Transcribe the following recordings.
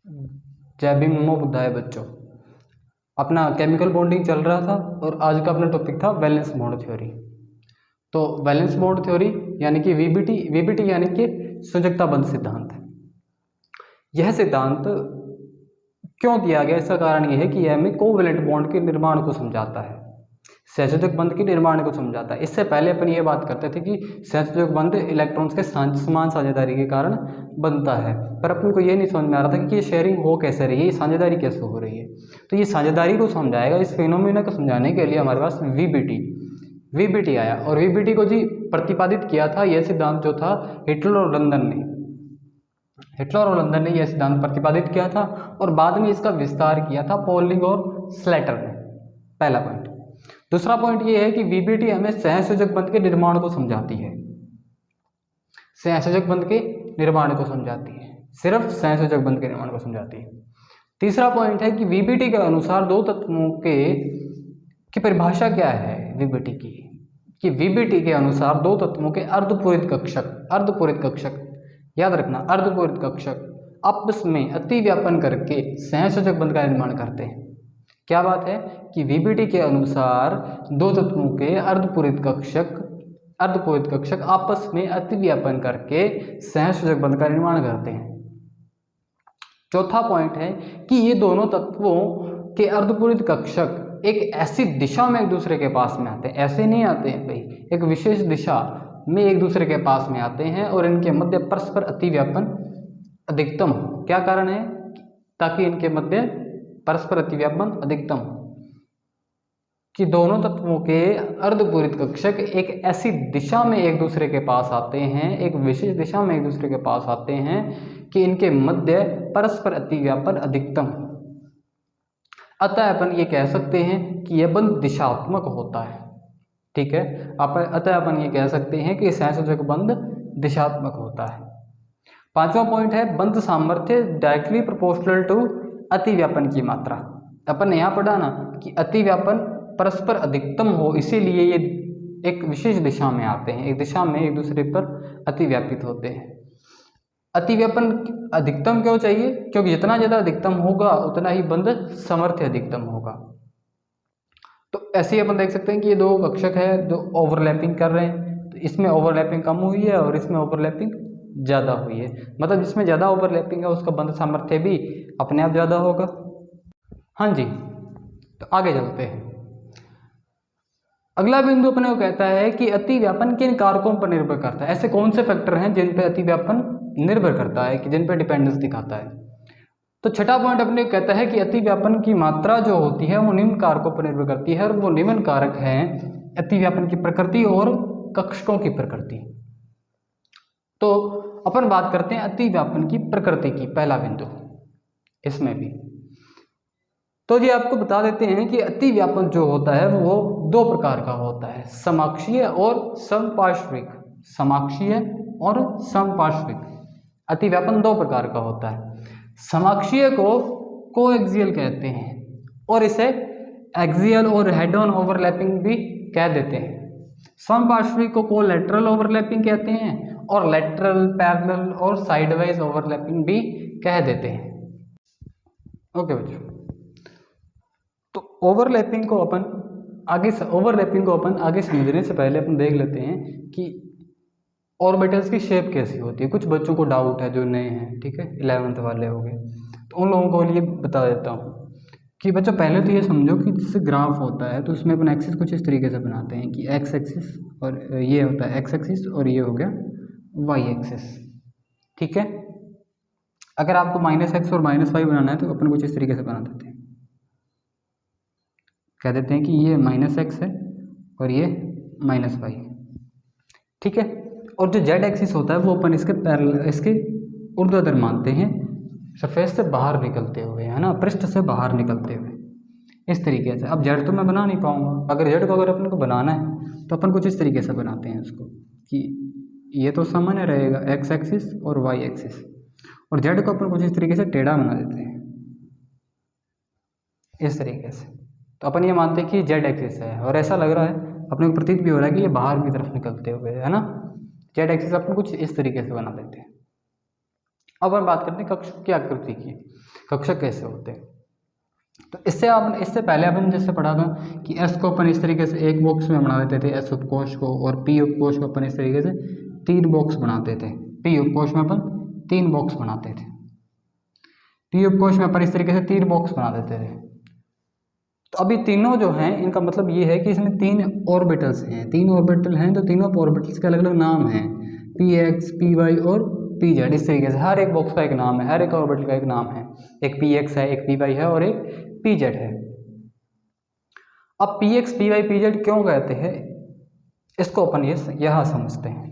जय भीम नमो बुद्धाय बच्चों। अपना केमिकल बॉन्डिंग चल रहा था और आज का अपना टॉपिक था वैलेंस बॉन्ड थ्योरी। तो वैलेंस बॉन्ड थ्योरी यानी कि वीबीटी यानी कि संयोजकता बंध सिद्धांत। यह सिद्धांत क्यों दिया गया, इसका कारण यह है कि यह हमें कोवैलेंट बॉन्ड के निर्माण को समझाता है, सहसंयोजक बंध के निर्माण को समझाता है। इससे पहले अपन ये बात करते थे कि सहसंयोजक बंध इलेक्ट्रॉन्स के समान साझेदारी के कारण बनता है, पर अपन को ये नहीं समझ में आ रहा था कि ये शेयरिंग हो कैसे रही है, ये साझेदारी कैसे हो रही है। तो ये साझेदारी को समझाएगा, इस फिनोमेना को समझाने के लिए हमारे पास वीबीटी आया। और वीबीटी को जी प्रतिपादित किया था, यह सिद्धांत जो था हिटलर और लंदन ने यह सिद्धांत प्रतिपादित किया था और बाद में इसका विस्तार किया था पॉलिंग और स्लेटर ने। पहला पॉइंट। दूसरा पॉइंट ये है कि वीबीटी हमें सहसंयोजक बंध के निर्माण को समझाती है, सहसंयोजक बंध के निर्माण को समझाती है, सिर्फ सहसंयोजक बंध के निर्माण को समझाती है। तीसरा पॉइंट है कि वीबीटी के अनुसार दो तत्वों की परिभाषा क्या है वीबीटी की, कि वीबीटी के अनुसार दो तत्वों के अर्धपूरित कक्षक याद रखना, अर्धपूरित कक्षक आपस में अतिव्यापन करके सहसंयोजक बंध का निर्माण करते हैं। क्या बात है कि वीबीटी के अनुसार दो तत्वों के अर्धपूरित कक्षक आपस में अतिव्यापन करके सहसंयोजक बंध का निर्माण करते हैं। चौथा पॉइंट है कि ये दोनों तत्वों के अर्धपूरित कक्षक एक ऐसी दिशा में एक दूसरे के पास में आते हैं, ऐसे नहीं आते हैं भाई, एक विशेष दिशा में एक दूसरे के पास में आते हैं और इनके मध्य परस्पर अतिव्यापन अधिकतम हो। क्या कारण है? ताकि इनके मध्य परस्पर अतिव्यापन अधिकतम हो, कि दोनों तत्वों के अर्धपूरित कक्षक एक ऐसी दिशा में एक दूसरे के पास आते हैं, एक विशेष दिशा में एक दूसरे के पास आते हैं कि इनके मध्य परस्पर अतिव्यापन अधिकतम हो। अतः अपन ये कह सकते हैं कि यह बंध दिशात्मक होता है। ठीक है, अतः अपन ये कह सकते हैं कि सहसंयोजक बंध दिशात्मक होता है। पांचवा पॉइंट है बंध सामर्थ्य डायरेक्टली प्रोपोर्शनल टू अतिव्यापन की मात्रा। अपन ने यहाँ पढ़ा ना कि अतिव्यापन परस्पर अधिकतम हो, इसीलिए ये एक विशेष दिशा में आते हैं, एक दिशा में एक दूसरे पर अतिव्यापित होते हैं। अतिव्यापन अधिकतम क्यों चाहिए? क्योंकि जितना ज़्यादा अधिकतम होगा उतना ही बंध सामर्थ्य अधिकतम होगा। तो ऐसे ही अपन देख सकते हैं कि ये दो कक्षक है जो ओवरलैपिंग कर रहे हैं, तो इसमें ओवरलैपिंग कम हुई है और इसमें ओवरलैपिंग ज़्यादा हुई है। मतलब जिसमें ज़्यादा ओवरलैपिंग है उसका बंध सामर्थ्य भी अपने आप ज़्यादा होगा। हाँ जी, तो आगे चलते हैं। अगला बिंदु अपने को कहता है कि अतिव्यापन किन कारकों पर निर्भर करता है। ऐसे कौन से फैक्टर हैं जिन पर अतिव्यापन निर्भर करता है, कि जिन पर डिपेंडेंस दिखाता है। तो छठा पॉइंट अपने कहता है कि अतिव्यापन की मात्रा जो होती है वो निम्न कारकों पर निर्भर करती है, और वो निम्न कारक हैं अतिव्यापन की प्रकृति और कक्षकों की प्रकृति। तो अपन बात करते हैं अतिव्यापन की प्रकृति की, पहला बिंदु इसमें भी। तो जी आपको बता देते हैं कि अतिव्यापन जो होता है वो दो प्रकार का होता है, समाक्षीय और समपार्श्विक। समाक्षीय और समपार्श्विक अतिव्यापन दो प्रकार का होता है। समाक्षीय को कोएक्सियल कहते हैं और इसे एक्सियल और हेड ऑन ओवरलैपिंग भी कह देते हैं। समपार्श्विक को कोलैटरल ओवरलैपिंग कहते हैं और लैटरल, पैरेलल और साइडवाइज ओवरलैपिंग भी कह देते हैं। ओके बच्चों, तो ओवरलैपिंग को अपन आगे समझने से पहले अपन देख लेते हैं कि ऑर्बिटल्स की शेप कैसी होती है। कुछ बच्चों को डाउट है जो नए हैं, ठीक है, 11th वाले हो गए, तो उन लोगों को लिए बता देता हूँ कि बच्चों पहले तो ये समझो कि जैसे ग्राफ होता है तो उसमें अपन एक्सिस कुछ इस तरीके से बनाते हैं कि एक्स एक्सिस और ये होता है एक्स एक्सिस और ये हो गया वाई एक्सिस। ठीक है, अगर आपको -x और -y बनाना है तो अपन कुछ इस तरीके से बना देते हैं, कह देते हैं कि ये -x है और ये -y। ठीक है, और जो z एक्सिस होता है वो अपन इसके ऊर्ध्वाधर मानते हैं, सरफेस से बाहर निकलते हुए, है ना, पृष्ठ से बाहर निकलते हुए, इस तरीके से। अब z तो मैं बना नहीं पाऊंगा, अगर z को अपन को बनाना है तो अपन कुछ इस तरीके से बनाते हैं उसको कि ये तो सामान्य रहेगा x एक्सिस और y एक्सिस, और z को अपन कुछ इस तरीके से टेढ़ा बना देते हैं इस तरीके से। तो अपन ये मानते हैं कि z एक्सिस है और ऐसा लग रहा है, अपने को प्रतीत भी हो रहा है कि ये बाहर की तरफ निकलते हुए, है ना। z एक्सिस अपन कुछ इस तरीके से बना देते हैं। अब हम बात करते हैं कक्षक की आकृति की, कक्षक कैसे होते हैं। तो इससे पहले अपन जैसे पढ़ा था कि एस को अपन इस तरीके से एक बॉक्स में बना देते थे एस उपकोष को, और पी उपकोष को अपन इस तरीके से 3 बॉक्स बनाते थे। पी उपकोष में अपन 3 बॉक्स बनाते थे, पी उपकोष में अपन इस तरीके से 3 बॉक्स बना देते थे। तो अभी तीनों जो हैं इनका मतलब ये है कि इसमें 3 ऑर्बिटल्स हैं, 3 ऑर्बिटल हैं, तो तीनों ऑर्बिटल्स के अलग अलग नाम हैं, पी एक्स, पी वाई और पी जेड। इस तरीके से हर एक बॉक्स का एक नाम है, हर एक ऑर्बिटल का एक नाम है, एक पी एक्स है, एक पी वाई है और एक पी जेड है। अब p x, p y, p z क्यों कहते हैं, इसको अपन यहाँ समझते हैं।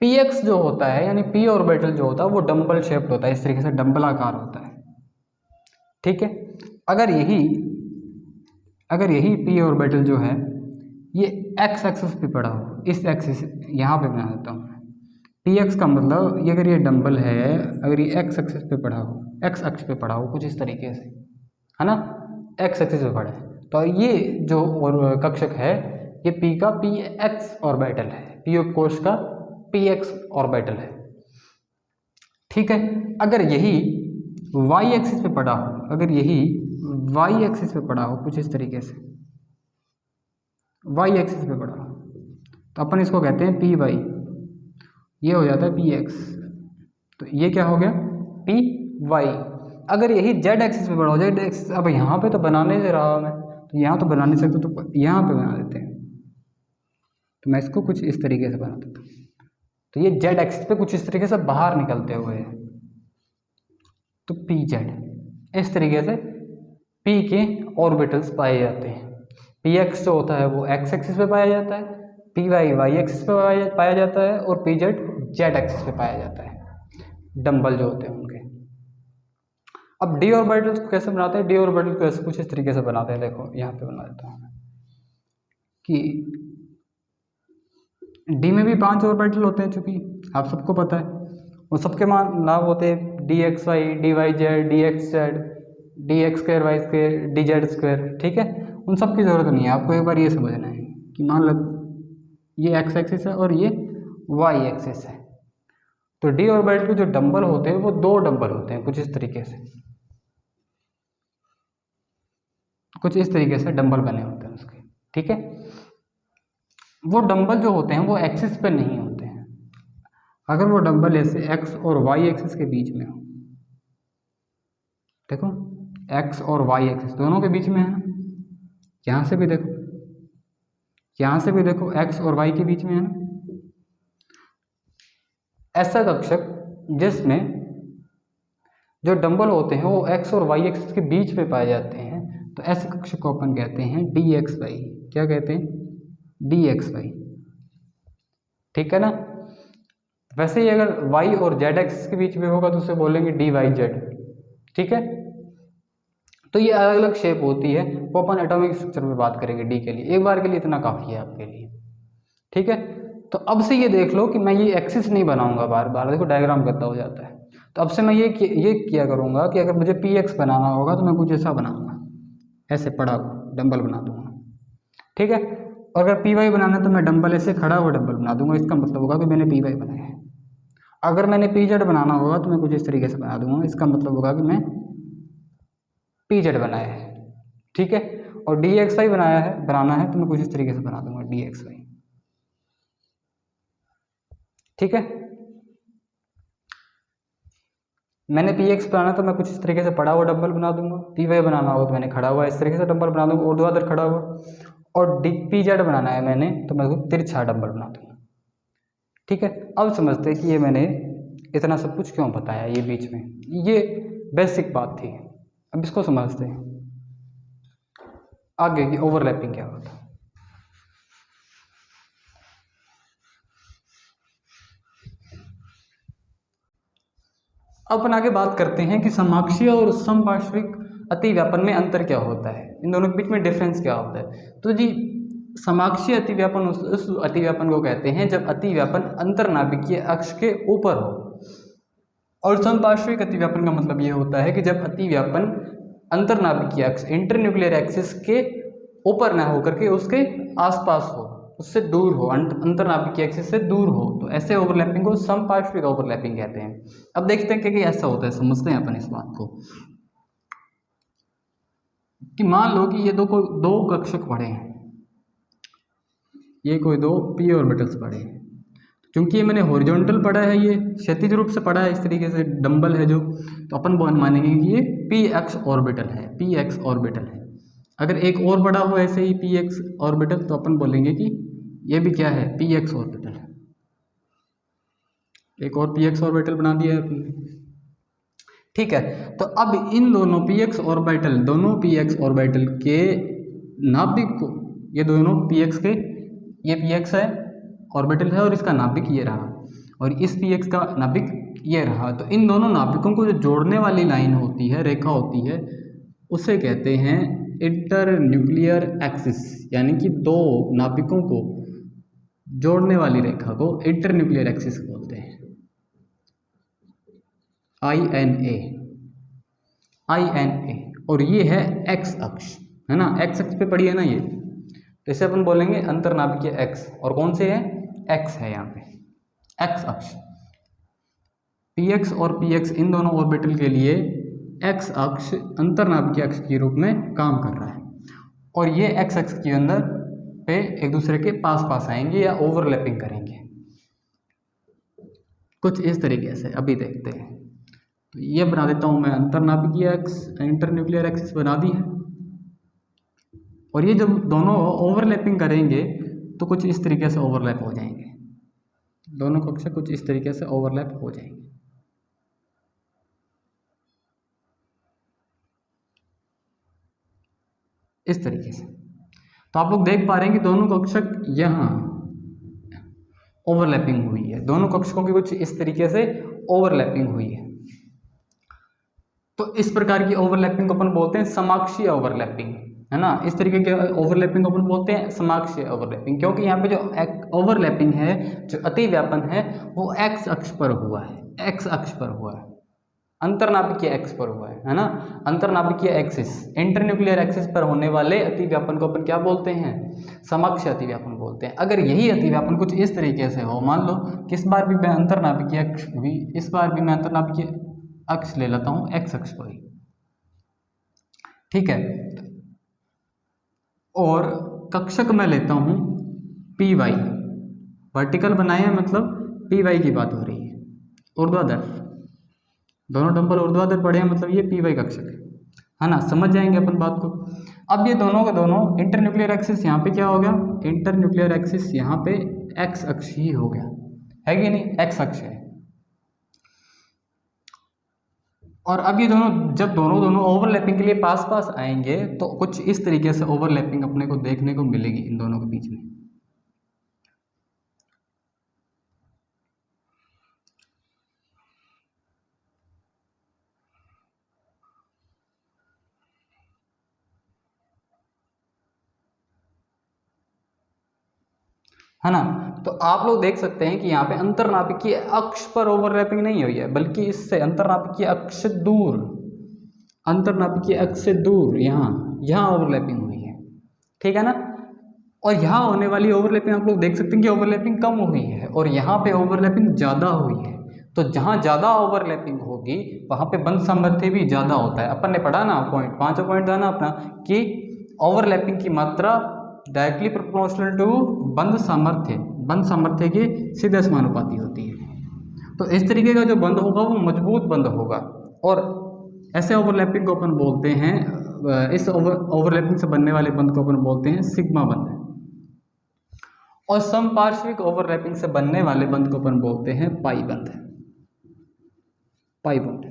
पी एक्स जो होता है यानी पी ऑर्बिटल जो होता है वो डम्बल शेप्ड होता है, इस तरीके से डम्बल आकार होता है, ठीक है। अगर यही पी ऑर्बिटल जो है ये एक्स एक्सिस पे पड़ा हो, इस एक्सिस यहाँ पे बना देता हूँ पी एक्स का मतलब, ये अगर ये डम्बल है, अगर ये एक्स एक्सिस पे पड़ा हो, एक्स अक्ष पे पड़ा हो कुछ इस तरीके से, है ना, एक्स एक्सिस पे पड़ा है, तो ये जो और कक्षक है ये पी का पी एक्स ऑर्बिटल है, पी उपकोष का पी एक्स ऑर्बिटल है, ठीक है। अगर यही वाई एक्सिस पे पड़ा हो, अगर यही वाई एक्सिस पे पड़ा हो कुछ इस तरीके से, वाई एक्सिस पे पड़ा हो, तो अपन इसको कहते हैं पी वाई, ये हो जाता है पी एक्स, तो ये क्या हो गया पी वाई। अगर यही जेड एक्सिस पे पड़ा हो, जेड एक्सिस, अब यहाँ पे तो बनाने से रहा मैं, तो यहाँ तो बना नहीं सकते, तो यहाँ पे बना देते हैं, तो मैं इसको कुछ इस तरीके से बना देता हूँ, तो ये जेड एक्सिस पे कुछ इस तरीके से बाहर निकलते हुए है, तो पी जेड। इस तरीके से पी के ऑर्बिटल्स पाए जाते हैं। पी एक्स जो होता है वो एक्स एक्सिस पे पाया जाता है, पी वाई वाई एक्सिस पे पाया जाता है, और पी जेड जेड एक्सिस पे पाया जाता है, डंबल जो होते हैं उनके। अब डी ऑर्बिटल्स को कैसे बनाते हैं, डी ऑर्बिटल को ऐसे कुछ इस तरीके से बनाते हैं, देखो यहाँ पे बना देता हूँ कि डी में भी 5 ऑर्बिटल होते हैं, चूंकि आप सबको पता है, वो सबके नाम होते हैं d x y, d y z, d x z, d x square y square, d z square, ठीक है। उन सब की जरूरत नहीं है, आपको एक बार ये समझना है कि मान लो ये एक्स एक्सिस है और ये वाई एक्सिस है, तो डी ऑर्बिटल के जो डंबल होते हैं वो 2 डंबल होते हैं, कुछ इस तरीके से, कुछ इस तरीके से डंबल बने होते हैं उसके, ठीक है। वो डंबल जो होते हैं वो एक्सिस पे नहीं होते हैं, अगर वो डंबल ऐसे एक्स और वाई एक्सिस के बीच में हो, देखो एक्स और वाई एक्सिस दोनों के बीच में है, यहाँ से भी देखो, यहाँ से भी देखो एक्स और वाई के बीच में है ना, ऐसा कक्षक जिसमें जो डंबल होते हैं वो एक्स और वाई एक्सिस के बीच में पाए जाते हैं, तो ऐसे कक्षक को अपन कहते हैं डी एक्स वाई। क्या कहते हैं, डी एक्स वाई, ठीक है ना। वैसे ही अगर वाई और जेड एक्सिस के बीच में होगा तो उसे बोलेंगे डी वाई जेड, ठीक है। तो ये अलग अलग शेप होती है, वो अपन एटॉमिक स्ट्रक्चर में बात करेंगे डी के लिए, एक बार के लिए इतना काफ़ी है आपके लिए, ठीक है। तो अब से ये देख लो कि मैं ये एक्सिस नहीं बनाऊंगा बार बार, देखो डायग्राम करता हो जाता है, तो अब से मैं ये किया करूँगा कि अगर मुझे पी एक्स बनाना होगा तो मैं कुछ ऐसा बनाऊँगा, ऐसे पड़ा हुआ डंबल बना दूंगा, ठीक है। और अगर पी वाई बनाना है तो मैं डंबल ऐसे खड़ा हुआ डंबल बना दूंगा, इसका मतलब होगा कि मैंने पी वाई बनाया है। अगर मैंने पी जेड बनाना होगा तो मैं कुछ इस तरीके से बना दूंगा, इसका मतलब होगा कि मैं पी जेड बनाया है, ठीक है। और डी एक्स वाई बनाना है तो मैं कुछ इस तरीके से बना दूंगा डी एक्स वाई, ठीक है। मैंने पी एक्स बनाना तो मैं कुछ इस तरीके से पड़ा हुआ डंबल बना दूंगा, पी वाई बनाना होगा तो मैंने खड़ा हुआ इस तरीके से डंबल बना दूंगा, ऊर्ध्वाधर खड़ा हुआ, और डी पी जेड बनाना है मैंने तो मैं तिरछा डंबल बना दूंगा, ठीक है। अब समझते हैं कि ये मैंने इतना सब कुछ क्यों बताया, ये बीच में ये बेसिक बात थी। अब इसको समझते हैं आगे की ओवरलैपिंग क्या होता है। अब अपन आगे बात करते हैं कि समाक्षीय और समपार्श्विक अतिव्यापन में अंतर क्या होता है, इन दोनों के बीच में डिफरेंस क्या होता है। तो जी समाक्षीय अतिव्यापन उस अतिव्यापन को कहते हैं जब अतिव्यापन अंतरनाभिकीय अक्ष के ऊपर हो, और समपार्श्विक अतिव्यापन का मतलब ये होता है कि जब अतिव्यापन अंतरनाभिकीय अक्ष इंटरन्यूक्लियर एक्सिस के ऊपर ना होकर के उसके आसपास हो, उससे दूर हो, अंतरनाभिकीय एक्सिस से दूर हो, तो ऐसे ओवरलैपिंग को समपार्श्विक ओवरलैपिंग कहते हैं। अब देखते हैं कि ऐसा होता है, समझते हैं अपन इस बात को कि मान लो कि ये दो कक्षक पड़े हैं, ये कोई दो पी ऑर्बिटल्स पड़े हैं। क्योंकि ये मैंने हॉरिजॉन्टल पढ़ा है, ये क्षैतिज रूप से पढ़ा है इस तरीके से डंबल है जो, तो अपन मानेंगे कि ये पी एक्स ऑर्बिटल है, पी एक्स ऑर्बिटल है। अगर एक और बड़ा हो ऐसे ही पी एक्स ऑर्बिटल, तो अपन बोलेंगे कि ये भी क्या है, पी एक्स ऑर्बिटल है। एक और पी एक्स ऑर्बिटल बना दिया है अपने, ठीक है। तो अब इन दोनों पी एक्स ऑर्बिटल, दोनों पी एक्स ऑर्बिटल के नाभिक को, ये दोनों पी एक्स के, ये पी एक्स है ऑर्बिटल है और इसका नाभिक ये रहा, और इस पी एक्स का नाभिक ये रहा। तो इन दोनों नाभिकों को जो जोड़ने वाली लाइन होती है, रेखा होती है, उसे कहते हैं इंटर न्यूक्लियर एक्सिस, यानी कि दो नाभिकों को जोड़ने वाली रेखा को इंटर न्यूक्लियर एक्सिस बोलते हैं, INA। और ये है एक्स अक्ष, है ना, एक्स अक्ष पे पड़ी है ना ये, तो इसे अपन बोलेंगे अंतरनाभिकीय एक्स। और कौन से है, एक्स है यहाँ पे, एक्स अक्ष। px और px इन दोनों ऑर्बिटल के लिए एक्स अक्ष अंतरनाभिकीय अक्ष के रूप में काम कर रहा है, और ये एक्स अक्ष के अंदर पे एक दूसरे के पास पास आएंगे या ओवरलैपिंग करेंगे, कुछ इस तरीके से। अभी देखते हैं, तो ये बना देता हूं मैं अंतरनाभिकीय एक्स, इंटरन्यूक्लियर एक्सिस बना दी है। और ये जब दोनों ओवरलैपिंग करेंगे तो कुछ इस तरीके से ओवरलैप हो जाएंगे, दोनों कक्षा कुछ इस तरीके से ओवरलैप हो जाएंगे, इस तरीके से। तो आप लोग देख पा रहे हैं कि दोनों कक्षक यहाँ ओवरलैपिंग हुई है, दोनों कक्षकों की कुछ इस तरीके से ओवरलैपिंग हुई है। तो इस प्रकार की ओवरलैपिंग को अपन बोलते हैं समाक्षीय ओवरलैपिंग, है ना। इस तरीके के ओवरलैपिंग को अपन बोलते हैं समाक्षीय ओवरलैपिंग, क्योंकि यहाँ पे जो ओवरलैपिंग है, जो अतिव्यापन है, वो एक्स अक्ष पर हुआ है, एक्स अक्ष पर हुआ है, अंतरनाभिकीय एक्स पर हुआ है ना। अंतरनाभिकीय एक्सिस, इंटरन्यूक्लियर एक्सिस पर होने वाले अतिव्यापन को अपन क्या बोलते हैं, समाक्षीय अतिव्यापन बोलते हैं। अगर यही अतिव्यापन कुछ इस तरीके से हो, मान लो कि इस बार भी मैं अंतरनाभिकीय अक्ष भी, इस बार भी मैं अंतरनाभिकीय अक्ष ले लेता हूं, एक्स अक्ष पर ही, ठीक है। और कक्षक मैं लेता हूं पी वाई, वर्टिकल बनाए मतलब पी वाई की बात हो रही है, ऊर्ध्वाधर, दोनों डंबल ऊर्ध्वाधर पड़े हैं, मतलब ये पी वाई कक्षक है ना, समझ जाएंगे अपन बात को। अब ये दोनों का दोनों इंटरन्यूक्लियर एक्सिस यहाँ पे क्या हो गया, इंटरन्यूक्लियर एक्सिस यहाँ पे एक्स अक्ष ही हो गया, है कि नहीं, एक्स अक्ष है। और अब ये दोनों जब दोनों ओवरलैपिंग के लिए पास पास आएंगे, तो कुछ इस तरीके से ओवरलैपिंग अपने को देखने को मिलेगी इन दोनों के बीच में। है ना। तो आप लोग देख सकते हैं कि यहाँ पे अंतरनाभिकीय अक्ष पर ओवरलैपिंग नहीं हुई है, बल्कि इससे अंतरनाभिकीय अक्ष से दूर, अंतरनाभिकीय अक्ष से दूर यहाँ ओवरलैपिंग हुई है, ठीक है ना। और यहाँ होने वाली ओवरलैपिंग आप लोग देख सकते हैं कि ओवरलैपिंग कम हुई है, और यहाँ पे ओवरलैपिंग ज़्यादा हुई है। तो जहाँ ज़्यादा ओवरलैपिंग होगी वहाँ पे बंध सामर्थ्य भी ज़्यादा होता है। अपन ने पढ़ा ना, पांचवा पॉइंट था ना अपना, कि ओवरलैपिंग की मात्रा डायरेक्टली प्रोपोर्शनल टू बंध सामर्थ्य के सीधे समानुपाती होती है। तो इस तरीके का जो बंध होगा वो मजबूत बंध होगा, और ऐसे ओवरलैपिंग को अपन बोलते हैं, इस ओवरलैपिंग से बनने वाले बंध को अपन बोलते हैं सिग्मा बंध, और समपार्श्विक ओवरलैपिंग से बनने वाले बंध को अपन बोलते हैं पाई बंध, पाई बंध।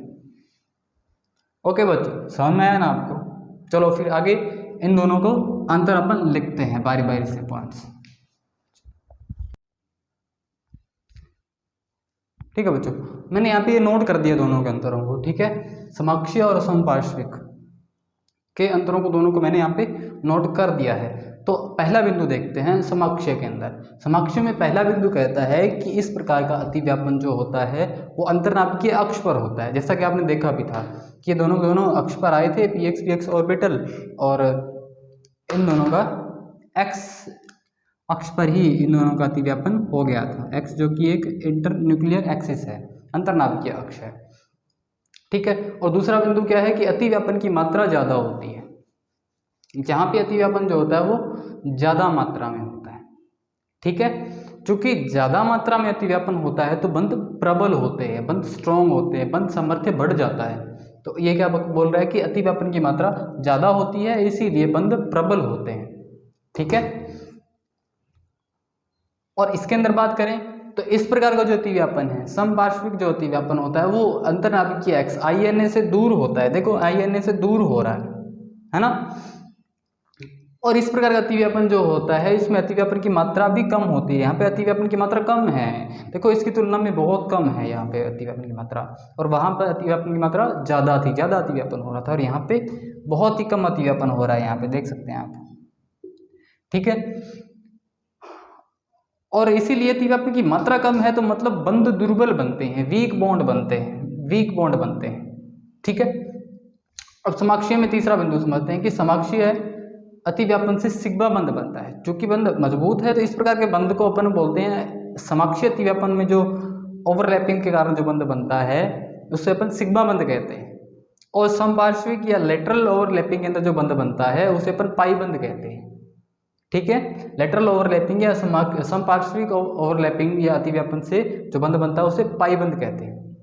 ओके बच्चों, समझ में आया ना आपको। चलो फिर आगे इन दोनों को अंतर अपन लिखते हैं बारी बारी से पॉइंट्स, ठीक है बच्चों। मैंने यहाँ पे ये नोट कर दिया दोनों के अंतरों को, ठीक है, समाक्षीय और समपार्श्विक के अंतरों को, दोनों को मैंने यहाँ पे नोट कर दिया है। तो पहला बिंदु देखते हैं समाक्षीय के अंदर। समाक्षीय में पहला बिंदु कहता है कि इस प्रकार का अतिव्यापन जो होता है वो अंतरनाभिकीय अक्ष पर होता है, जैसा कि आपने देखा भी था कि ये दोनों अक्ष पर आए थे, पी एक्स ऑर्बिटल, और इन दोनों का एक्स अक्ष पर ही इन दोनों का अतिव्यापन हो गया था। एक्स जो कि एक इंटरन्यूक्लियर एक्सिस है, अंतरनाभिकीय अक्ष है, ठीक है। और दूसरा बिंदु क्या है कि अतिव्यापन की मात्रा ज़्यादा होती है। जहाँ पे अतिव्यापन जो होता है वो ज़्यादा मात्रा में होता है, ठीक है। चूंकि ज़्यादा मात्रा में अतिव्यापन होता है तो बंध प्रबल होते हैं, बंध स्ट्रॉन्ग होते हैं, बंध सामर्थ्य बढ़ जाता है। तो ये क्या बोल रहा है कि अतिव्यापन की मात्रा ज़्यादा होती है, इसीलिए बंध प्रबल होते हैं, ठीक है। और इसके अंदर बात करें तो इस प्रकार का जो अतिव्यापन है, समपार्श्विक जो अतिव्यापन होता है वो अंतरनाभिकीय एक्स INA से दूर होता है। देखो INA से दूर हो रहा है ना। और इस प्रकार का अतिव्यापन जो होता है इसमें अतिव्यापन की मात्रा भी कम होती है। यहाँ पे अतिव्यापन की मात्रा कम है, देखो इसकी तुलना में बहुत कम है यहाँ पे अतिव्यापन की मात्रा, और वहाँ पर अतिव्यापन की मात्रा ज़्यादा थी, ज़्यादा अतिव्यापन हो रहा था, और यहाँ पे बहुत ही कम अतिव्यापन हो रहा है, यहाँ पे देख सकते हैं आप, ठीक है। और इसीलिए अतिव्यापन की मात्रा कम है तो मतलब बंध दुर्बल बनते हैं, वीक बॉन्ड बनते हैं, वीक बॉन्ड बनते हैं, ठीक है। अब समाक्षीय में तीसरा बिंदु समझते हैं कि समाक्षीय अतिव्यापन से सिग्मा बंध बनता है। चूंकि बंध मजबूत है तो इस प्रकार के बंध को अपन बोलते हैं समाक्षीय अतिव्यापन में जो ओवरलैपिंग के कारण जो बंध बनता है उससे अपन सिग्मा बंध कहते हैं। और समपार्श्विक या लेटरल ओवरलैपिंग के अंदर जो बंध बनता है उसे अपन पाई बंध कहते हैं, ठीक है। लेटरल ओवरलैपिंग या समपार्श्विक ओवरलैपिंग या अतिव्यापन से जो बंध बनता है उसे पाई बंध कहते हैं।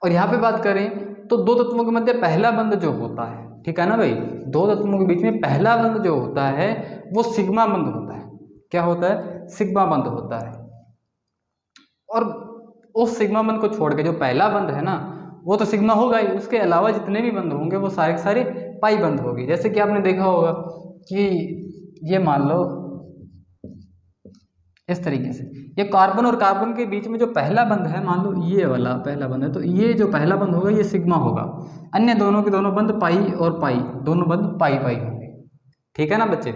और यहाँ पे बात करें तो दो तत्वों के मध्य पहला बंध जो होता है, ठीक है ना भाई, दो तत्वों के बीच में पहला बंध जो होता है वो सिग्मा बंध होता है। क्या होता है? सिग्मा बंध होता है। और उस सिग्मा बंध को छोड़ के जो पहला बंध है ना वो तो सिग्मा होगा ही, उसके अलावा जितने भी बंध होंगे वो सारे के सारे पाई बंध होगी। जैसे कि आपने देखा होगा कि ये मान लो इस तरीके से, ये कार्बन और कार्बन के बीच में जो पहला बंध है, मान लो ये वाला पहला बंध है, तो ये जो पहला बंध होगा ये सिग्मा होगा। अन्य दोनों के दोनों बंध पाई और पाई, दोनों बंध पाई पाई होंगे, ठीक है ना बच्चे।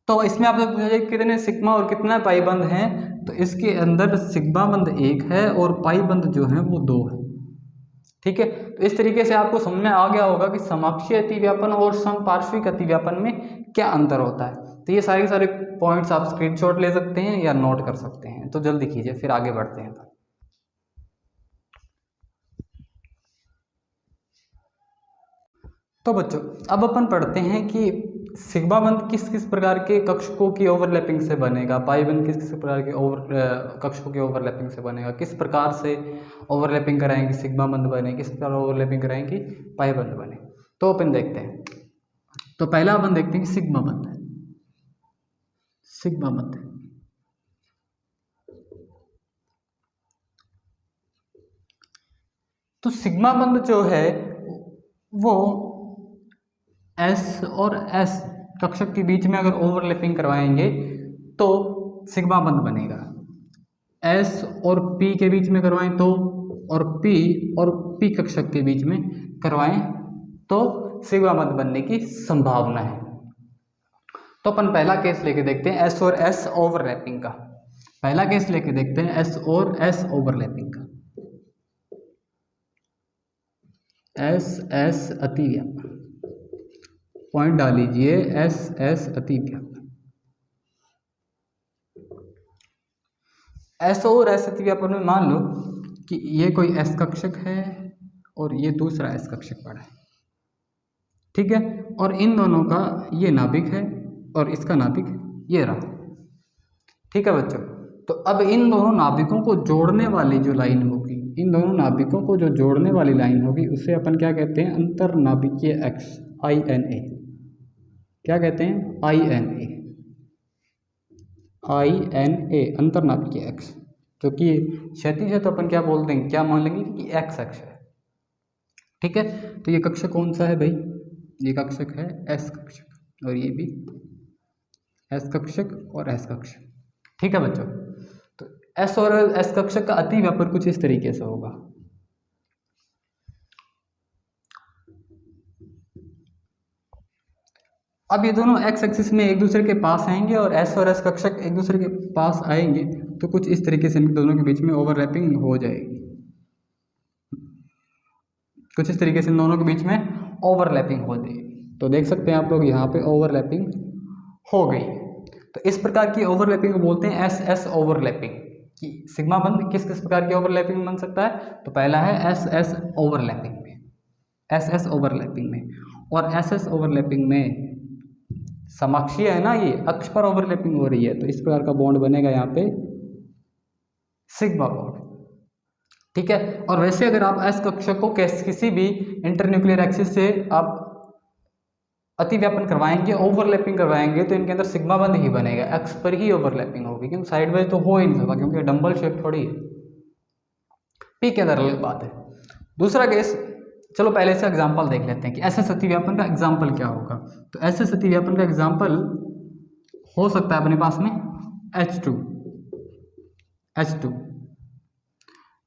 तो इसमें आपसे पूछा जाए कितने सिग्मा और कितना पाई बंध हैं, तो इसके अंदर सिग्मा बंध 1 है और पाई बंध जो है वो 2 है, ठीक है। तो इस तरीके से आपको समझ में आ गया होगा कि समाक्षीय अतिव्यापन और समपार्श्विक अतिव्यापन में क्या अंतर होता है। तो ये सारे के सारे पॉइंट्स आप स्क्रीनशॉट ले सकते हैं या नोट कर सकते हैं, तो जल्दी कीजिए फिर आगे बढ़ते हैं। तो बच्चों अब अपन पढ़ते हैं कि सिग्मा बंध किस किस प्रकार के कक्षकों की ओवरलैपिंग से बनेगा, पाई बंध किस किस प्रकार के कक्षकों की ओवरलैपिंग से बनेगा, किस प्रकार से ओवरलैपिंग कराएंगे सिग्मा बंध बने, किस प्रकार ओवरलैपिंग कराएंगे पाई बंध बने। तो अपन देखते हैं। तो पहला अपन देखते हैं कि सिग्मा बंध है, सिग्मा बंध तो सिग्मा बंध जो है वो S और S कक्षक के बीच में अगर ओवरलैपिंग करवाएंगे तो सिग्मा बंध बनेगा। S और P के बीच में करवाएं तो, और P और P कक्षक के बीच में करवाएं तो सिग्मा बंध बनने की संभावना है। तो अपन पहला केस लेके देखते हैं S और S ओवरलैपिंग का। पहला केस लेके देखते हैं S और S ओवरलैपिंग का। S अतिव्यापन, पॉइंट डाल लीजिए, S अतिव्यापन। S और S अतिव्यापन में मान लो कि ये कोई S कक्षक है और ये दूसरा S कक्षक पड़ा है, ठीक है। और इन दोनों का ये नाभिक है और इसका नाभिक ये रहा, ठीक है बच्चों। तो अब इन दोनों नाभिकों को जोड़ने वाली जो लाइन होगी, इन दोनों नाभिकों को जो जोड़ने वाली लाइन होगी उसे अपन क्या कहते हैं? अंतरनाभिकीय अक्ष, INA। क्या कहते हैं? INA अंतरनाभिकीय अक्ष। क्योंकि क्षैतिज है तो अपन क्या बोलते हैं, क्या मान लेंगे कि एक्स अक्ष है, ठीक है। तो ये कक्षक कौन सा है भाई? ये कक्षक है S कक्षक, और ये भी S कक्षक और S कक्षक, ठीक है बच्चों। तो S और S कक्षक का अतिव्यापन कुछ इस तरीके से होगा। अब ये दोनों x एक्सिस में एक दूसरे के पास आएंगे और S और S कक्षक एक दूसरे के पास आएंगे, तो कुछ इस तरीके से इन दोनों के बीच में ओवरलैपिंग हो जाएगी। कुछ इस तरीके से इन दोनों के बीच में ओवरलैपिंग हो जाएगी। तो देख सकते हैं आप लोग यहाँ पे ओवरलैपिंग हो गई। तो इस प्रकार की ओवरलैपिंग को बोलते हैं एस एस ओवरलैपिंग। कि सिग्मा बंध किस किस प्रकार की ओवरलैपिंग में बन सकता है? तो पहला है एस एस ओवरलैपिंग में, एस एस ओवरलैपिंग में। और एस एस ओवरलैपिंग में समाक्षीय है ना, ये अक्ष पर ओवरलैपिंग हो रही है, तो इस प्रकार का बॉन्ड बनेगा यहाँ पे सिग्मा बॉन्ड। ठीक है। और वैसे अगर आप एस कक्षक को किसी भी इंटरन्यूक्लियर एक्सिस से आप अतिव्यापन करवाएंगे, ओवरलैपिंग करवाएंगे, तो इनके अंदर सिग्मा बंध ही बनेगा, एक्स पर ही ओवरलैपिंग होगी, क्योंकि साइड वाइज तो हो ही नहीं सकता, क्योंकि डंबल शेप थोड़ी है। पी के अंदर अलग बात है। दूसरा केस, चलो पहले से एग्जांपल देख लेते हैं कि एस एस अतिव्यापन का एग्जांपल क्या होगा। तो एस एस अतिव्यापन का एग्जांपल हो सकता है अपने पास में H2।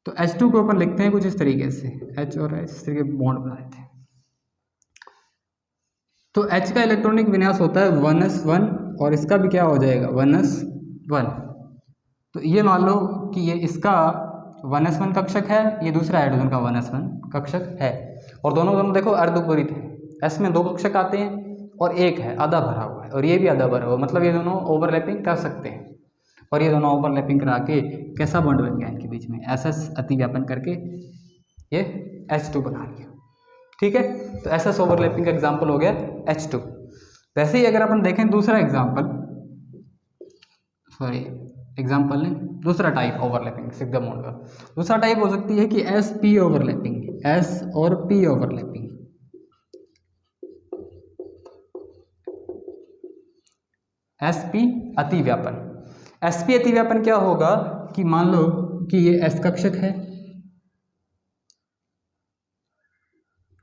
तो H2 को अपन लिखते हैं कुछ इस तरीके से, H और H इस तरीके बॉन्ड बनाए थे। तो H का इलेक्ट्रॉनिक विन्यास होता है 1s1 और इसका भी क्या हो जाएगा 1s1। तो ये मान लो कि ये इसका 1s1 कक्षक है, ये दूसरा हाइड्रोजन का 1s1 कक्षक है, और दोनों देखो अर्धपूरित है। एस में 2 कक्षक आते हैं और एक है आधा भरा हुआ है, और ये भी आधा भरा हुआ, मतलब ये दोनों ओवरलैपिंग कर सकते हैं। और ये दोनों ओवरलैपिंग करा के कैसा बॉन्ड बन गया इनके बीच में, एस एस अतिव्यापन करके ये H2 बना लिया। ठीक है। तो एस एस ओवरलैपिंग का एग्जाम्पल हो गया H2। वैसे ही अगर अपन देखें दूसरा एग्जाम्पल, एग्जाम्पल नहीं, दूसरा टाइप ओवरलैपिंग सिग्मा बॉन्ड का दूसरा टाइप हो सकती है कि एस पी ओवरलैपिंग, एस और पी ओवरलैपिंग। एस पी अतिव्यापन, एस पी अतिव्यापन क्या होगा कि मान लो कि ये एस कक्षक है,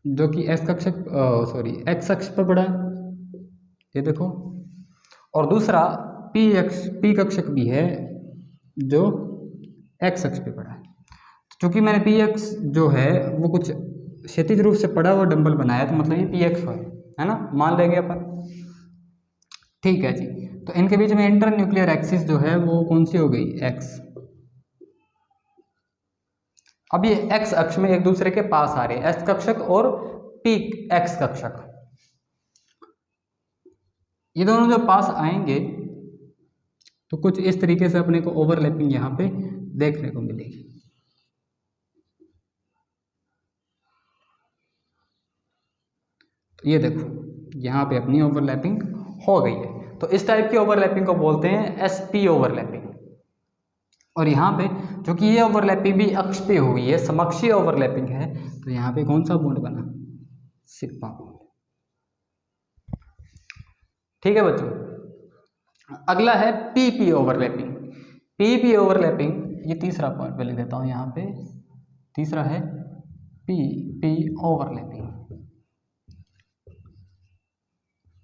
जो कि एस कक्षक एक्स अक्ष पर पड़ा है, ये देखो, और दूसरा पी कक्षक भी है जो एक्स अक्ष पे पड़ा है। क्योंकि मैंने पी एक्स जो है वो कुछ क्षैतिज रूप से पड़ा हुआ डंबल बनाया, तो मतलब ये पी एक्स है ना, मान लेंगे अपन। ठीक है जी। तो इनके बीच में इंटर न्यूक्लियर एक्सिस जो है वो कौन सी हो गई, एक्स। अब ये एक्स अक्ष में एक दूसरे के पास आ रहे हैं, एस कक्षक और पी एक्स कक्षक, ये दोनों जब पास आएंगे तो कुछ इस तरीके से अपने को ओवरलैपिंग यहाँ पे देखने को मिलेगी। ये देखो यहाँ पे अपनी ओवरलैपिंग हो गई है। तो इस टाइप की ओवरलैपिंग को बोलते हैं एसपी ओवरलैपिंग। और यहाँ पे क्योंकि ये ओवरलैपिंग भी अक्ष पे हुई है, समक्षीय ओवरलैपिंग है, तो यहाँ पे कौन सा बॉन्ड बना, सिग्मा बॉन्ड। ठीक है बच्चों। अगला है पीपी ओवरलैपिंग। पीपी ओवरलैपिंग, ये तीसरा पॉइंट पे लिख देता हूँ यहाँ पे, तीसरा है पीपी ओवरलैपिंग,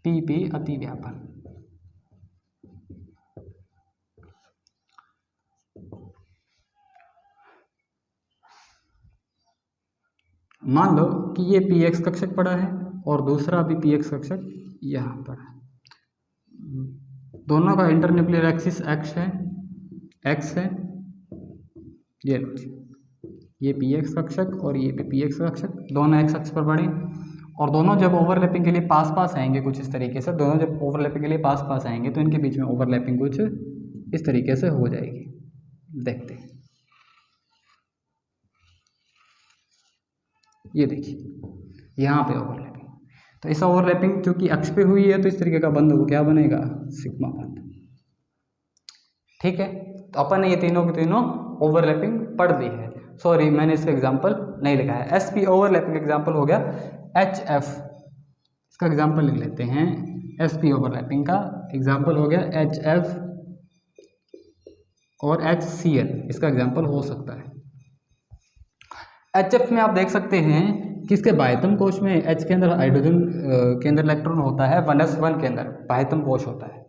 पीपी अतिव्यापन। मान लो कि ये पी एक्स कक्षक पड़ा है और दूसरा भी पी एक्स कक्षक यहाँ पर है, दोनों का इंटरन्यूक्लियर एक्सिस एक्स है, ये लो जी, ये पी एक्स कक्षक और ये पी एक्स कक्षक, दोनों एक्स अक्ष पर बढ़े, और दोनों जब ओवरलैपिंग के लिए पास आएंगे कुछ इस तरीके से, दोनों जब ओवरलैपिंग के लिए पास आएंगे तो इनके बीच में ओवरलैपिंग कुछ इस तरीके से हो जाएगी। देखते हैं, ये देखिए यहाँ पे ओवरलैपिंग, तो इस ओवरलैपिंग चूंकि अक्ष पे हुई है तो इस तरीके का बंध वो क्या बनेगा, सिग्मा बंध। ठीक है। तो अपन ने ये तीनों के तीनों ओवरलैपिंग पढ़ ली है। सॉरी मैंने इसका एग्जांपल नहीं लिखा है। एसपी ओवरलैपिंग एग्जांपल हो गया एचएफ, इसका एग्जांपल लिख लेते हैं। एसपी ओवरलैपिंग का एग्जांपल हो गया एचएफ और HCl, इसका एग्जांपल हो सकता है। एचएफ में आप देख सकते हैं कि इसके बाह्यतम कोश में H के अंदर हाइड्रोजन के अंदर इलेक्ट्रॉन होता है, 1s1 के अंदर बाह्यतम कोश होता है,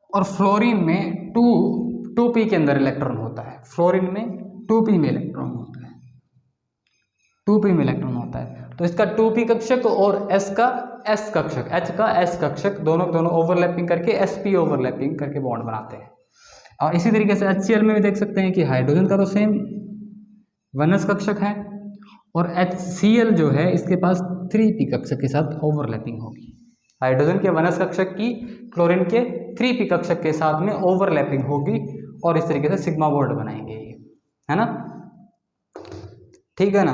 और फ्लोरीन में 2p के अंदर इलेक्ट्रॉन होता है, फ्लोरीन में 2p में इलेक्ट्रॉन होता है, 2p में इलेक्ट्रॉन होता है। तो इसका 2p कक्षक और S का S कक्षक, H का S कक्षक, दोनों ओवरलैपिंग करके sp ओवरलैपिंग करके बॉन्ड बनाते हैं। और इसी तरीके से HCl में भी देख सकते हैं कि हाइड्रोजन का तो सेम 1s कक्षक है, और HCl जो है इसके पास 3p कक्षक के साथ ओवरलैपिंग होगी। हाइड्रोजन के 1s कक्षक की क्लोरीन के 3p कक्षक के साथ में ओवरलैपिंग होगी और इस तरीके से सिग्मा बॉन्ड बनाएंगे ये, है ना, ठीक है ना।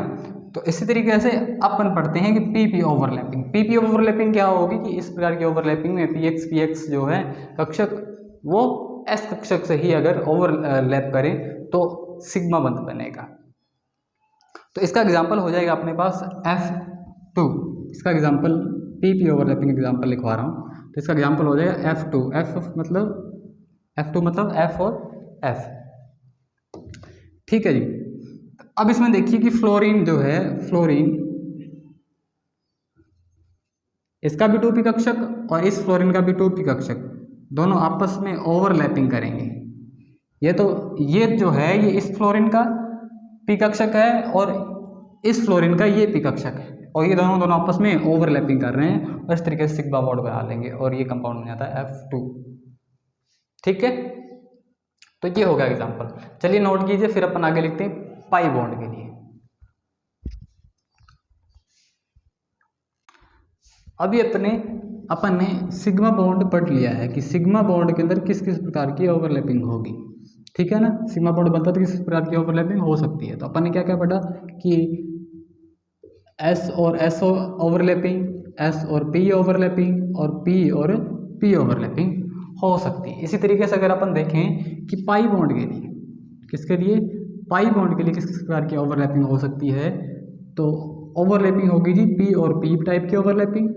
तो इसी तरीके से अपन पढ़ते हैं कि पीपी ओवरलैपिंग। पीपी ओवरलैपिंग क्या होगी कि इस प्रकार की ओवरलैपिंग में पीएक्स जो है कक्षक वो एस कक्षक से ही अगर ओवरलैप करें तो सिग्मा बंध बनेगा। तो इसका एग्जांपल हो जाएगा अपने पास F2। इसका एग्जांपल पीपी ओवरलैपिंग एग्जांपल लिखवा रहा हूँ, तो इसका एग्जांपल हो जाएगा F2। F2 मतलब F और F, ठीक है जी। अब इसमें देखिए कि फ्लोरीन जो है, फ्लोरीन इसका भी 2p कक्षक और इस फ्लोरीन का भी 2p कक्षक, दोनों आपस में ओवरलैपिंग करेंगे। ये जो है ये इस फ्लोरीन का p कक्षक है और इस फ्लोरीन का ये p कक्षक है और ये दोनों आपस में ओवरलैपिंग कर रहे हैं और इस तरीके से सिग्मा बॉन्ड बना लेंगे और ये कंपाउंड बन जाता है F2, ठीक है। तो ये होगा एग्जांपल। चलिए नोट कीजिए, फिर अपन आगे लिखते हैं पाई बॉन्ड के लिए। अभी अपन ने सिग्मा बॉन्ड पढ़ लिया है कि सिग्मा बॉन्ड के अंदर किस किस प्रकार की ओवरलैपिंग होगी, ठीक है ना। सिग्मा बॉन्ड बनता है तो किस प्रकार की ओवरलैपिंग हो सकती है। तो अपन ने क्या क्या पढ़ा कि S और S ओवरलैपिंग, S और P ओवरलैपिंग और P और P ओवरलैपिंग हो सकती है। इसी तरीके से अगर अपन देखें कि पाई बॉन्ड के लिए, किसके लिए, पाई बॉन्ड के लिए किस किस प्रकार की ओवरलैपिंग हो सकती है, तो ओवरलैपिंग होगी जी P और P टाइप की ओवरलैपिंग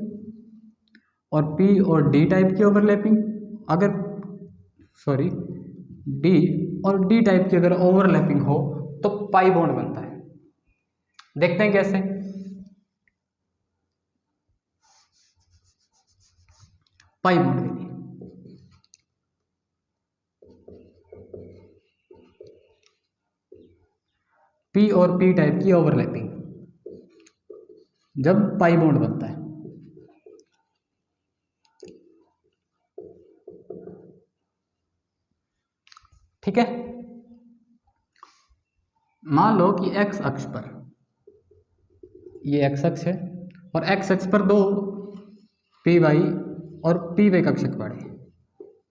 और P और D टाइप की ओवरलैपिंग। अगर D और D टाइप की अगर ओवरलैपिंग हो तो पाई बॉन्ड बनता है। देखते हैं कैसे। पाई बॉन्ड के लिए P और P टाइप की ओवरलैपिंग जब पाई बॉन्ड बनता है, ठीक है। मान लो कि x अक्ष पर, ये x अक्ष है और x अक्ष पर दो py और py कक्षक पड़े,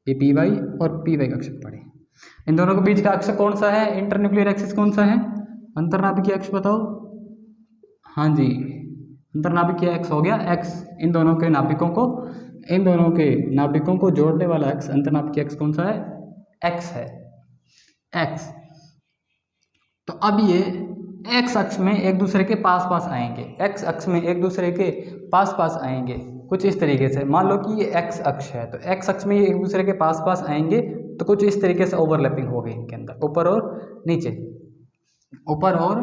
ये py और py कक्षक पड़े। इन दोनों के बीच का अक्ष कौन सा है, इंटरन्यूक्लियर एक्सिस कौन सा है, अंतर्नाभिकीय अक्ष बताओ। हाँ जी, अंतर्नाभिकीय अक्ष हो गया x। इन दोनों के नाभिकों को जोड़ने वाला अक्ष, अंतर्नाभिकीय अक्ष कौन सा है, x है, x। तो अब ये x अक्ष में एक दूसरे के पास पास आएंगे, x अक्ष में एक दूसरे के पास पास आएंगे कुछ इस तरीके से। मान लो कि ये x अक्ष है तो x अक्ष में ये एक दूसरे के पास पास आएंगे तो कुछ इस तरीके से ओवरलैपिंग होगी इनके अंदर, ऊपर और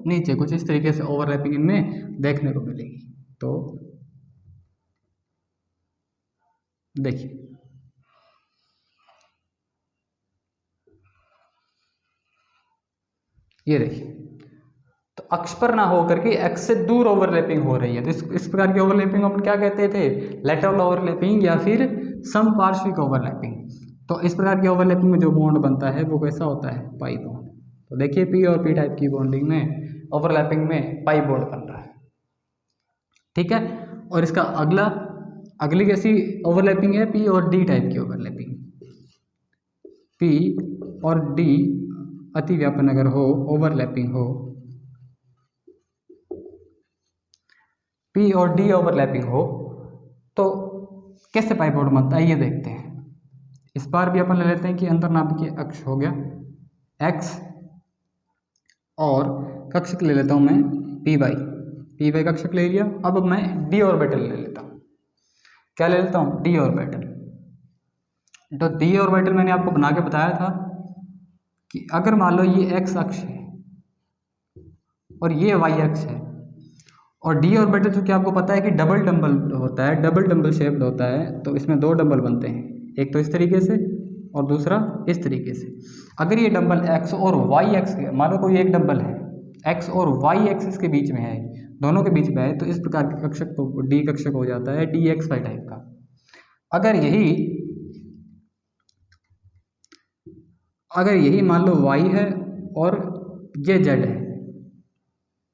नीचे कुछ इस तरीके से ओवरलैपिंग इनमें देखने को मिलेगी। तो देखिए ये देखिए, तो अक्ष पर ना होकर के एक्स से दूर ओवरलैपिंग हो रही है। तो इस प्रकार की ओवरलैपिंग हम क्या कहते थे, लेटरल ओवरलैपिंग या फिर समपार्श्विक ओवरलैपिंग। तो इस प्रकार की ओवरलैपिंग में जो बॉन्ड बनता है वो कैसा होता है, पाई बॉन्ड। तो देखिए P और P टाइप की बॉन्डिंग में ओवरलैपिंग में पाई बॉन्ड बन रहा है, ठीक है। और इसका अगली कैसी ओवरलैपिंग है, P और D टाइप की ओवरलैपिंग। P और D अति व्यापन अगर हो, ओवरलैपिंग हो, P और D ओवरलैपिंग हो तो कैसे पाई बॉन्ड बनता है ये देखते हैं। इस बार भी अपन ले लेते हैं कि अंतर्नाभिकीय अक्ष हो गया x और कक्षक ले लेता हूं मैं py कक्षक ले लिया। अब मैं d ऑर्बिटल ले लेता हूं। क्या ले लेता हूं, d ऑर्बिटल। तो d ऑर्बिटल मैंने आपको बना के बताया था कि अगर मान लो ये x अक्ष है और ये y अक्ष है और d ऑर्बिटल जो कि आपको पता है कि डबल डंबल शेप्ड होता है। तो इसमें दो डंबल बनते हैं, एक तो इस तरीके से और दूसरा इस तरीके से। अगर ये डंबल x और y एक्स के, मान लो कोई एक डंबल है x और y एक्सिस के बीच में है, दोनों के बीच में है, तो इस प्रकार के कक्षक तो d कक्षक हो जाता है dxy टाइप का। अगर यही मान लो y है और ये z है,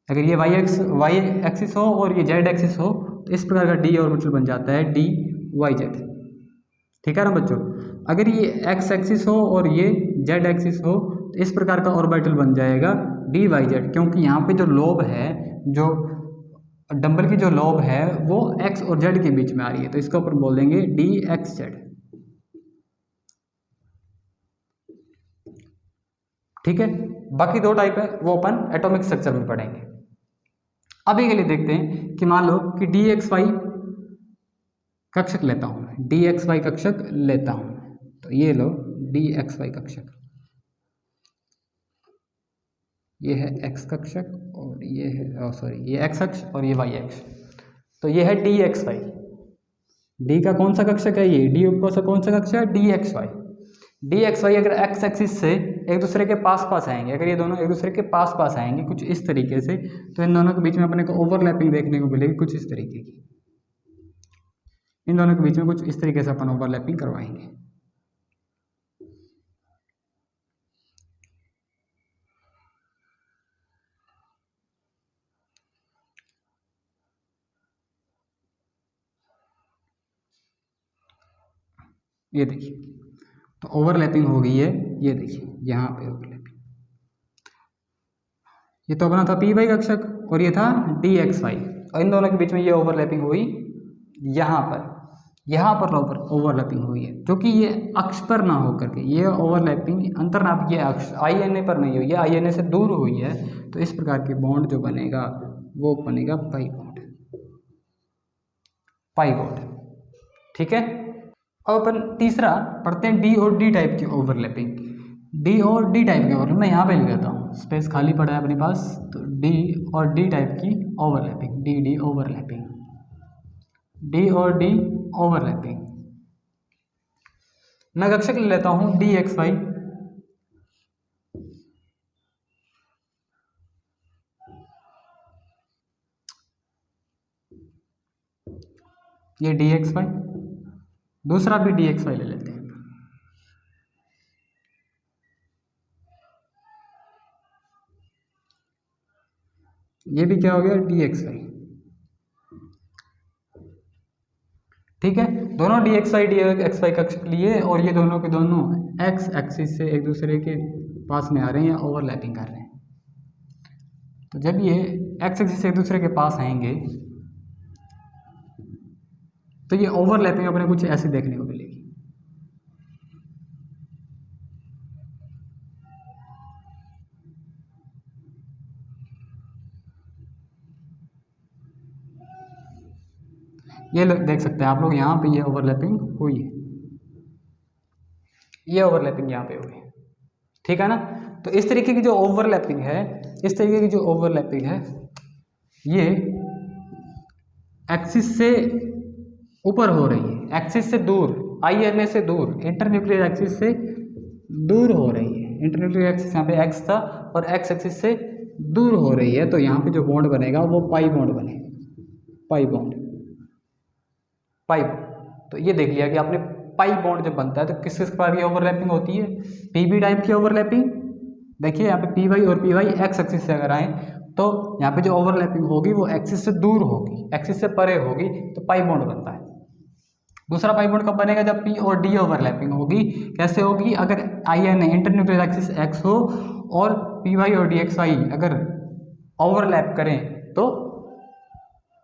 अगर ये y एक्सिस हो और ये z एक्सिस हो तो इस प्रकार का d ऑर्बिटल बन जाता है dy वाई जेड। ठीक है ना बच्चों। अगर ये एक्स एक्सिस हो और ये जेड एक्सिस हो तो इस प्रकार का ऑर्बिटल बन जाएगा डी वाई जेड, क्योंकि यहाँ पे जो लोब है, जो डंबल की जो लोब है वो एक्स और जेड के बीच में आ रही है, तो इसके ऊपर बोल देंगे डी एक्स जेड। ठीक है। बाकी दो टाइप है वो अपन एटॉमिक स्ट्रक्चर में पढ़ेंगे। अभी के लिए देखते हैं कि मान लो कि डी एक्स वाई कक्षक लेता हूँ, डी एक्स वाई कक्षक लेता हूँ, तो ये लो डी एक्स वाई कक्षक, ये है एक्स कक्षक और ये है सॉरी ये एक्स अक्ष और ये वाई अक्ष, तो ये है डी एक्स वाई। डी का कौन सा कक्षक है ये, डी का कौन सा कक्षक है, d x y. D x y अगर एक्स एक्सिस से एक दूसरे के पास पास आएंगे, अगर ये दोनों एक दूसरे के पास पास आएंगे कुछ इस तरीके से, तो इन दोनों के बीच में अपने को ओवरलैपिंग देखने को मिलेगी कुछ इस तरीके की। इन दोनों के बीच में कुछ इस तरीके से अपन ओवरलैपिंग करवाएंगे। ये देखिए तो ओवरलैपिंग हो गई है, ये देखिए यहाँ पे ओवरलैपिंग। ये तो अपना था पी वाई कक्षक और ये था डी एक्स वाई, और इन दोनों के बीच में ये ओवरलैपिंग हुई यहाँ पर ओवरलैपिंग हुई है, जो कि ये अक्ष पर ना होकर के ये ओवरलैपिंग अंतर्नाभिकीय अक्ष आई एन ए पर नहीं हुई, ये आई एन ए से दूर हुई है, तो इस प्रकार के बॉन्ड जो बनेगा वो बनेगा पाई बॉन्ड, पाई बॉन्ड। ठीक है। अब अपन तीसरा पढ़ते हैं डी और डी टाइप की ओवरलैपिंग। डी और डी टाइप की ओवरलैपिंग मैं यहाँ पे लिख देता हूँ, स्पेस खाली पड़ा है अपने पास, तो डी और डी टाइप की overlapping, D D overlapping, D और डी ओवरलैपिंग। मैं कक्षक ले लेता हूँ डी एक्स वाई, ये डी एक्स वाई, दूसरा भी डी एक्स वाई ले लेते हैं, ये भी क्या हो गया डी एक्स वाई। ठीक है। दोनों डी एक्स वाई कक्षक लिए और ये दोनों के दोनों एक्स एक्सिस से एक दूसरे के पास में आ रहे हैं, ओवरलैपिंग कर रहे हैं। तो जब ये एक्स एक्सिस से एक दूसरे के पास आएंगे तो ये ओवरलैपिंग अपने कुछ ऐसी देखने को मिलेगी। ये देख सकते हैं आप लोग, यहाँ पे ये ओवरलैपिंग हुई है, ये ओवरलैपिंग यहाँ पे हुई है। ठीक है ना। तो इस तरीके की जो ओवरलैपिंग है, इस तरीके की जो ओवरलैपिंग है ये एक्सिस से ऊपर हो रही है, एक्सिस से दूर, आई एन ए से दूर, इंटरन्यूक्लियर एक्सिस से दूर हो रही है। इंटरन्यूक्लियर एक्सिस यहाँ पे एक्स था और एक्स एक्सिस से दूर हो रही है, तो यहाँ पे जो बॉन्ड बनेगा वो पाई बॉन्ड बनेगा, पाई बॉन्ड, पाई। तो ये देख लिया कि आपने पाई बॉन्ड जब बनता है तो किस किस प्रकार की ओवरलैपिंग होती है, पीबी टाइप की ओवरलैपिंग। देखिए यहाँ पे पी वाई और पी वाई एक्स एक्सिस से अगर आए तो यहाँ पे जो ओवरलैपिंग होगी वो एक्सिस से दूर होगी, एक्सिस से परे होगी, तो पाई बॉन्ड बनता है। दूसरा पाई बॉन्ड कब बनेगा, जब पी और डी ओवरलैपिंग होगी। कैसे होगी, अगर in internuclear axis x हो और पी वाई और डी एक्स वाई अगर ओवरलैप करें तो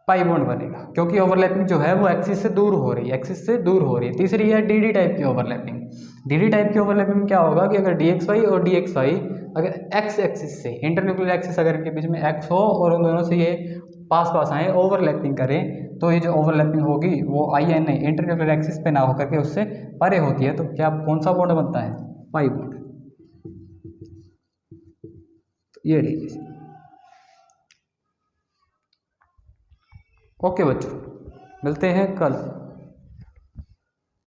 पाई बॉन्ड बनेगा, क्योंकि ओवरलैपिंग जो है वो एक्सिस से दूर हो रही है, एक्सिस से दूर हो रही है। तीसरी है डी डी टाइप की ओवरलैपिंग। डी डी टाइप की ओवरलैपिंग में क्या होगा कि अगर डी एक्स वाई और डी एक्स वाई अगर एक्स एक्सिस से, इंटरन्यूक्लियर एक्सिस अगर इनके बीच में एक्स हो और उन दोनों से ये पास पास आए ओवरलैपिंग करें, तो ये जो ओवरलैपिंग होगी वो in a internuclear axis पे ना होकर के उससे परे होती है, तो क्या कौन सा बॉन्ड बनता है, पाई बॉन्ड। तो ये लीजिए। ओके बच्चों, मिलते हैं कल।